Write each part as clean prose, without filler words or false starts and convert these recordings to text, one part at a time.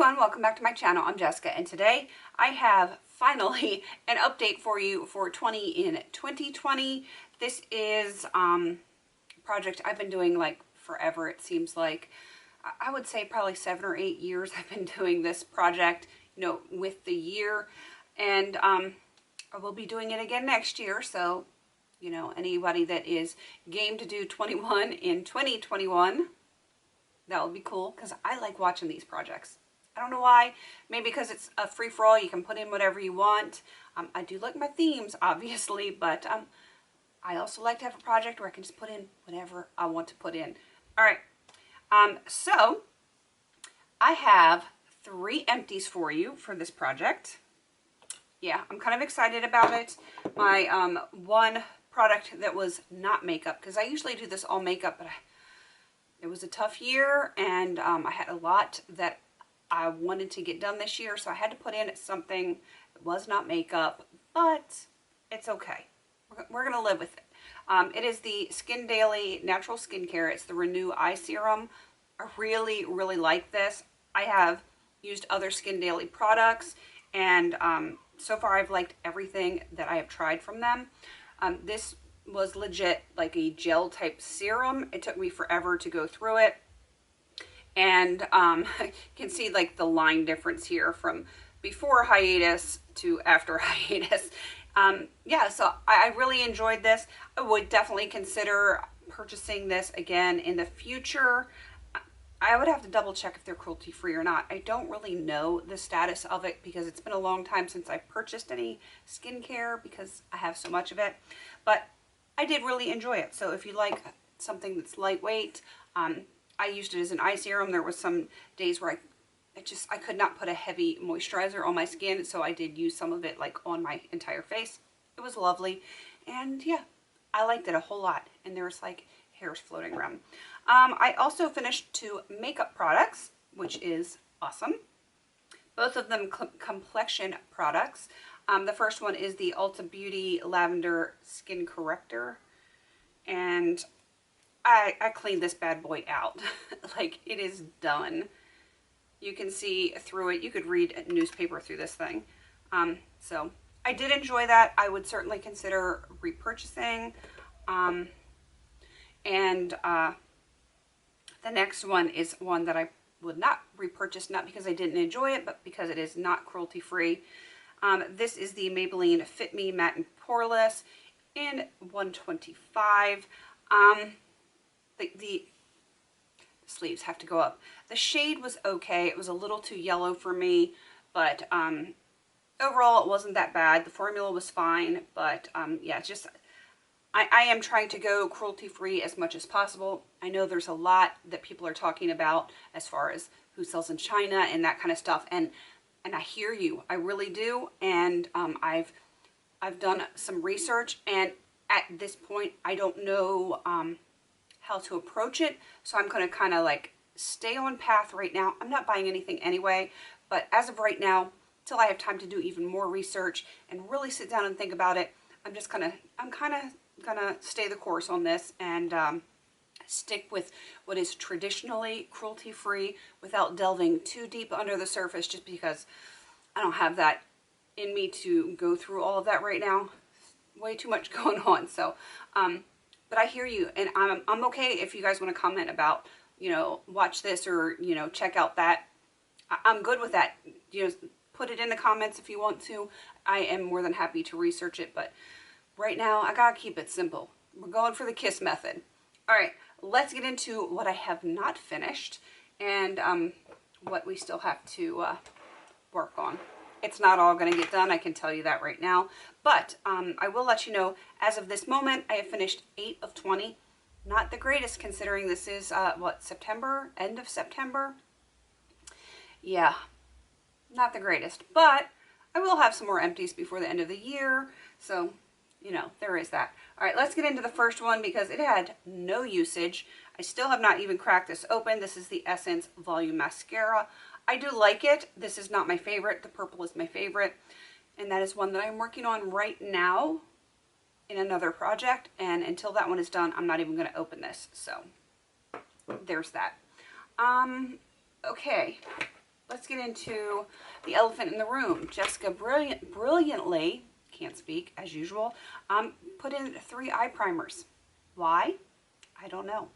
everyone, welcome back to my channel. I'm Jessica, and today I have finally an update for you for 20 in 2020. This is a project I've been doing like forever. It seems like I would say probably 7 or 8 years I've been doing this project, with the year, and I will be doing it again next year. So, anybody that is game to do 21 in 2021, that would be cool, because I like watching these projects. I don't know why. Maybe because it's a free-for-all. You can put in whatever you want. I do like my themes, obviously, but I also like to have a project where I can just put in whatever I want to put in. All right. So I have 3 empties for you for this project. Yeah, I'm kind of excited about it. My one product that was not makeup, because I usually do this all makeup, but it was a tough year, and I had a lot that I wanted to get done this year, so I had to put in something that was not makeup, but it's okay. We're going to live with it. It is the Skin Daily Natural Skincare. It's the Renew Eye Serum. I really, really like this. I have used other Skin Daily products, and so far I've liked everything that I have tried from them. This was legit like a gel type serum. It took me forever to go through it, and you can see like the line difference here from before hiatus to after hiatus. Yeah, so I really enjoyed this. I would definitely consider purchasing this again in the future. I would have to double check if they're cruelty free or not. I don't really know the status of it because it's been a long time since I purchased any skincare because I have so much of it, but I did really enjoy it. So if you like something that's lightweight, I used it as an eye serum. There was some days where I could not put a heavy moisturizer on my skin, so I did use some of it like on my entire face. It was lovely, and yeah, I liked it a whole lot, and there was like hairs floating around. I also finished 2 makeup products, which is awesome. Both of them Complexion products. The first one is the Ulta Beauty Lavender Skin Corrector, and I cleaned this bad boy out. Like, it is done. You can see through it. You could read a newspaper through this thing. So I did enjoy that. I would certainly consider repurchasing. The next one is one that I would not repurchase, not because I didn't enjoy it, but because it is not cruelty free. This is the Maybelline Fit Me Matte and Poreless in 125. The sleeves have to go up. The shade was okay. It was a little too yellow for me, but overall it wasn't that bad. The formula was fine, but yeah, just I am trying to go cruelty free as much as possible. I know there's a lot that people are talking about as far as who sells in China and that kind of stuff, and I hear you. I really do, and I've done some research, and at this point I don't know how to approach it, so I'm going to kind of like stay on path right now. I'm not buying anything anyway, but as of right now, till I have time to do even more research and really sit down and think about it, I'm kind of gonna stay the course on this and stick with what is traditionally cruelty free without delving too deep under the surface, just because I don't have that in me to go through all of that right now. Way too much going on. So but I hear you, and I'm okay if you guys want to comment about, watch this or, check out that. I'm good with that. Put it in the comments if you want to. I am more than happy to research it, but right now I gotta keep it simple. We're going for the KISS method. All right, let's get into what I have not finished and what we still have to work on. It's not all going to get done, I can tell you that right now. But I will let you know, as of this moment, I have finished 8 of 20. Not the greatest, considering this is, September? End of September? Yeah, not the greatest. But I will have some more empties before the end of the year. So, there is that. All right, let's get into the first one because it had no usage. I still have not even cracked this open. This is the Essence Volume Mascara. I do like it. This is not my favorite. The purple is my favorite. And that is one that I'm working on right now in another project. And until that one is done, I'm not even going to open this. So there's that. Okay. let's get into the elephant in the room. Jessica brilliantly, can't speak as usual, put in 3 eye primers. Why? I don't know.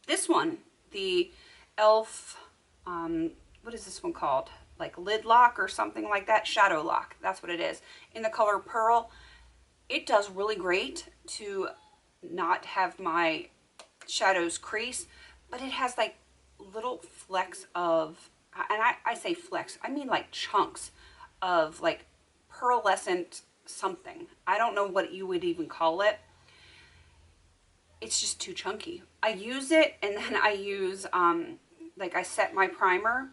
This one, the e.l.f., what is this one called? Like lid lock or something like that? Shadow lock, that's what it is. In the color Pearl. It does really great to not have my shadows crease, but it has like little flecks of, and I say flecks, I mean like chunks of like pearlescent something. I don't know what you would even call it. It's just too chunky. I use it and then I use, like I set my primer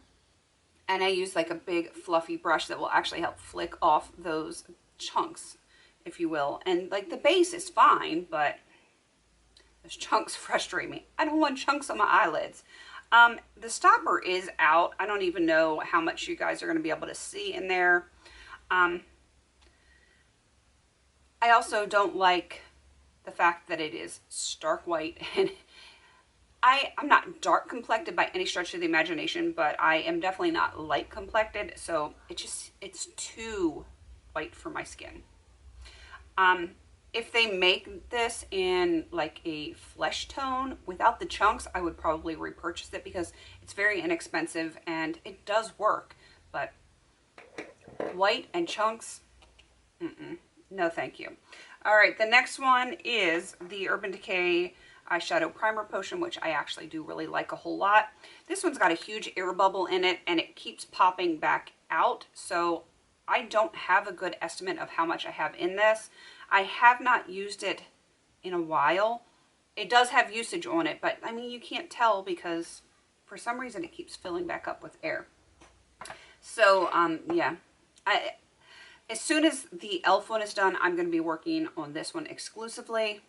and I use like a big fluffy brush that will actually help flick off those chunks, if you will. And like the base is fine, but those chunks frustrate me. I don't want chunks on my eyelids. The stopper is out. I don't even know how much you guys are going to be able to see in there. I also don't like the fact that it is stark white, and I'm not dark complected by any stretch of the imagination, but I am definitely not light complected, so it's too white for my skin. If they make this in like a flesh tone without the chunks, I would probably repurchase it because it's very inexpensive and it does work, but white and chunks, no thank you. All right, the next one is the Urban Decay Eyeshadow Primer Potion, which I actually do really like a whole lot. This one's got a huge air bubble in it and it keeps popping back out, so I don't have a good estimate of how much I have in this. I have not used it in a while. It does have usage on it, but I mean, you can't tell because for some reason it keeps filling back up with air. So, yeah. As soon as the e.l.f. one is done, I'm going to be working on this one exclusively,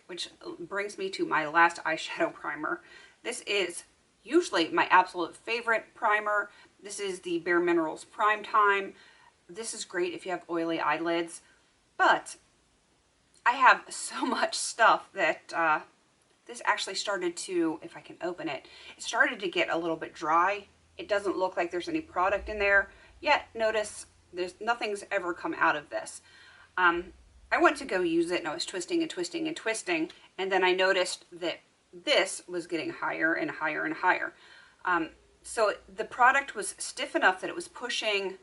which brings me to my last eyeshadow primer. This is usually my absolute favorite primer. This is the Bare Minerals Prime Time. This is great if you have oily eyelids, but I have so much stuff that this actually started to, if I can open it, it started to get a little bit dry. It doesn't look like there's any product in there, yet notice nothing's ever come out of this. I went to go use it and I was twisting and twisting and twisting, and then I noticed that this was getting higher and higher and higher. So the product was stiff enough that it was pushing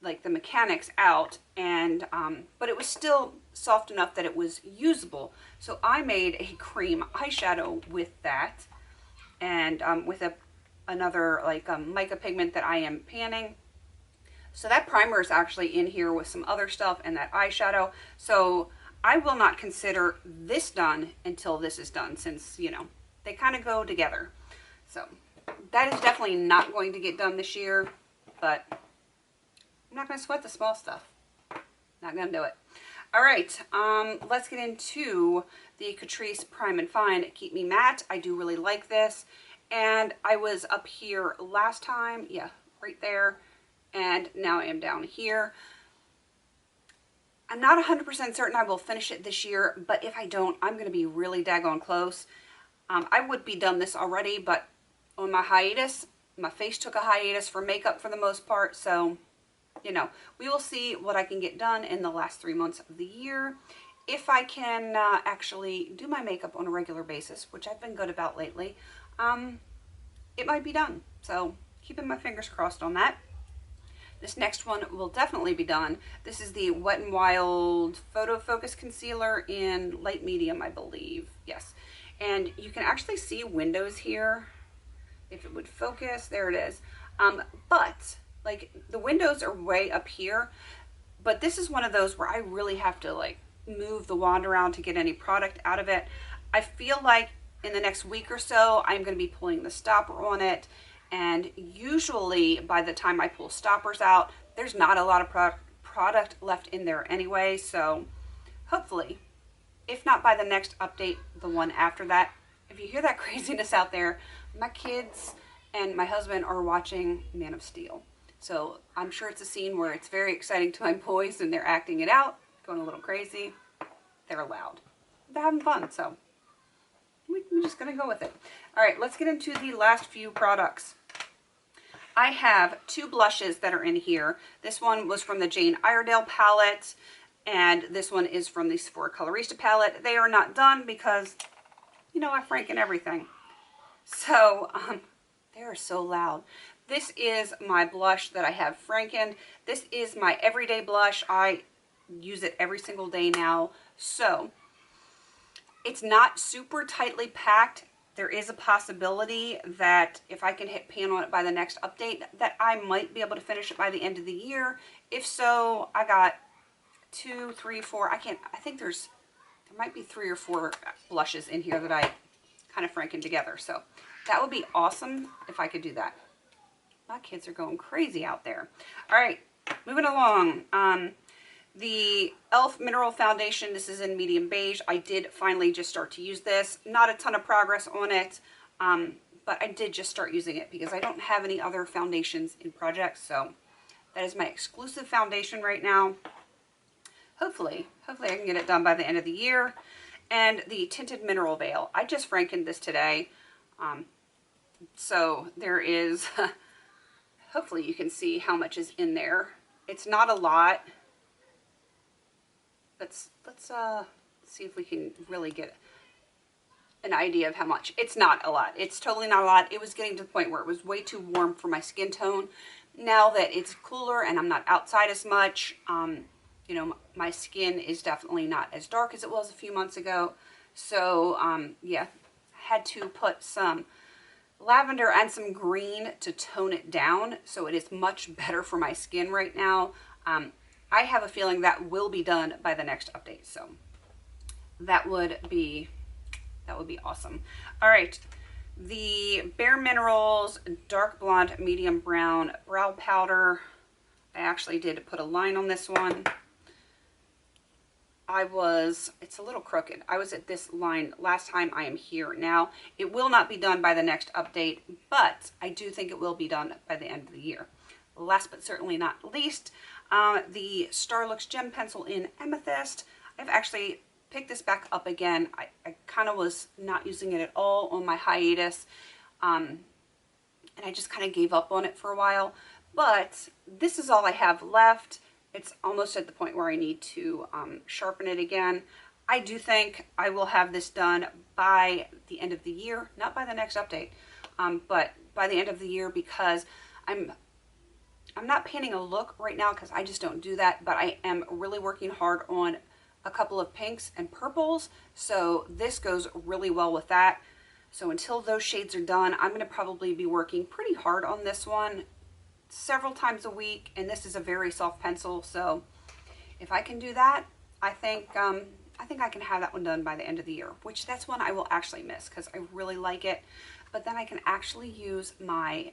like the mechanics out, and but it was still soft enough that it was usable. So I made a cream eyeshadow with that, and with another like mica pigment that I am panning. So that primer is actually in here with some other stuff and that eyeshadow. So I will not consider this done until this is done, since, you know, they kind of go together. So that is definitely not going to get done this year, but I'm not going to sweat the small stuff. Not going to do it. All right, let's get into the Catrice Prime and Fine Keep Me Matte. I do really like this. And I was up here last time. Yeah, right there. And now I am down here. I'm not 100% certain I will finish it this year, but if I don't, I'm going to be really daggone close. I would be done this already, but on my hiatus, my face took a hiatus for makeup for the most part, so, you know, we will see what I can get done in the last 3 months of the year. If I can actually do my makeup on a regular basis, which I've been good about lately, it might be done. So, keeping my fingers crossed on that. This next one will definitely be done. This is the Wet n Wild Photo Focus Concealer in light medium, I believe. Yes. And you can actually see windows here. If it would focus, there it is. But, like, the windows are way up here. But this is one of those where I really have to, like, move the wand around to get any product out of it. I feel like in the next week or so, I'm going to be pulling the stopper on it. And usually by the time I pull stoppers out, there's not a lot of product left in there anyway. So hopefully, if not by the next update, the one after that. If you hear that craziness out there, my kids and my husband are watching Man of Steel. So I'm sure it's a scene where it's very exciting to my boys and they're acting it out, going a little crazy. They're loud. They're having fun, so we're just going to go with it. All right, let's get into the last few products. I have two blushes that are in here. This one was from the Jane Iredale palette, and this one is from the Sephora Colorista palette. They are not done because, you know, I franken everything. So, they are so loud. This is my blush that I have frankened. This is my everyday blush. I use it every single day now. So, it's not super tightly packed. There is a possibility that if I can hit pan on it by the next update, that I might be able to finish it by the end of the year. If so, I got 2, 3, 4. I think there might be 3 or 4 blushes in here that I kind of franken together. So that would be awesome if I could do that. My kids are going crazy out there. All right, moving along. The e.l.f. Mineral Foundation, this is in medium beige. I did finally just start to use this. Not a ton of progress on it, but I did just start using it because I don't have any other foundations in projects. So that is my exclusive foundation right now. Hopefully I can get it done by the end of the year. And the Tinted Mineral Veil. I just frankened this today. So there is, hopefully you can see how much is in there. It's not a lot. Let's see if we can really get an idea of how much. It's not a lot. It's totally not a lot. It was getting to the point where it was way too warm for my skin tone. Now that it's cooler and I'm not outside as much, you know, my skin is definitely not as dark as it was a few months ago. So, yeah, had to put some lavender and some green to tone it down. So it is much better for my skin right now. I have a feeling that will be done by the next update. So that would be awesome. All right. The Bare Minerals Dark Blonde Medium Brown Brow Powder. I actually did put a line on this one. It's a little crooked. I was at this line last time. I am here now. It will not be done by the next update, but I do think it will be done by the end of the year. Last but certainly not least, the Starlux Gem Pencil in Amethyst. I've actually picked this back up again. I kind of was not using it at all on my hiatus, and I just kind of gave up on it for a while. But this is all I have left. It's almost at the point where I need to sharpen it again. I do think I will have this done by the end of the year, not by the next update, but by the end of the year, because I'm not painting a look right now because I just don't do that, but I am really working hard on a couple of pinks and purples, so this goes really well with that. So until those shades are done, I'm going to probably be working pretty hard on this one several times a week, and this is a very soft pencil, so if I can do that, I think I can have that one done by the end of the year, which that's one I will actually miss because I really like it. But then I can actually use my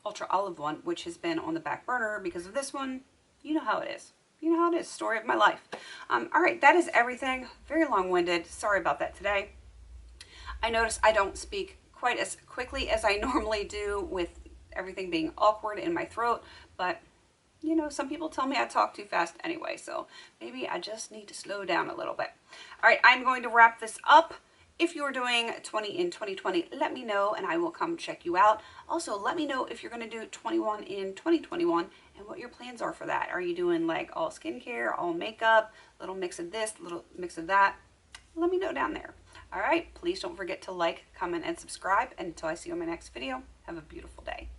Ultra Olive one, which has been on the back burner because of this one. You know how it is. You know how it is. Story of my life. All right, that is everything. Very long-winded. Sorry about that today. I notice I don't speak quite as quickly as I normally do with everything being awkward in my throat, but you know, some people tell me I talk too fast anyway, so maybe I just need to slow down a little bit. All right, I'm going to wrap this up. If you're doing 20 in 2020, let me know and I will come check you out. Also, let me know if you're going to do 21 in 2021 and what your plans are for that. Are you doing like all skincare, all makeup, little mix of this, little mix of that? Let me know down there. All right, please don't forget to like, comment, and subscribe. And until I see you in my next video, have a beautiful day.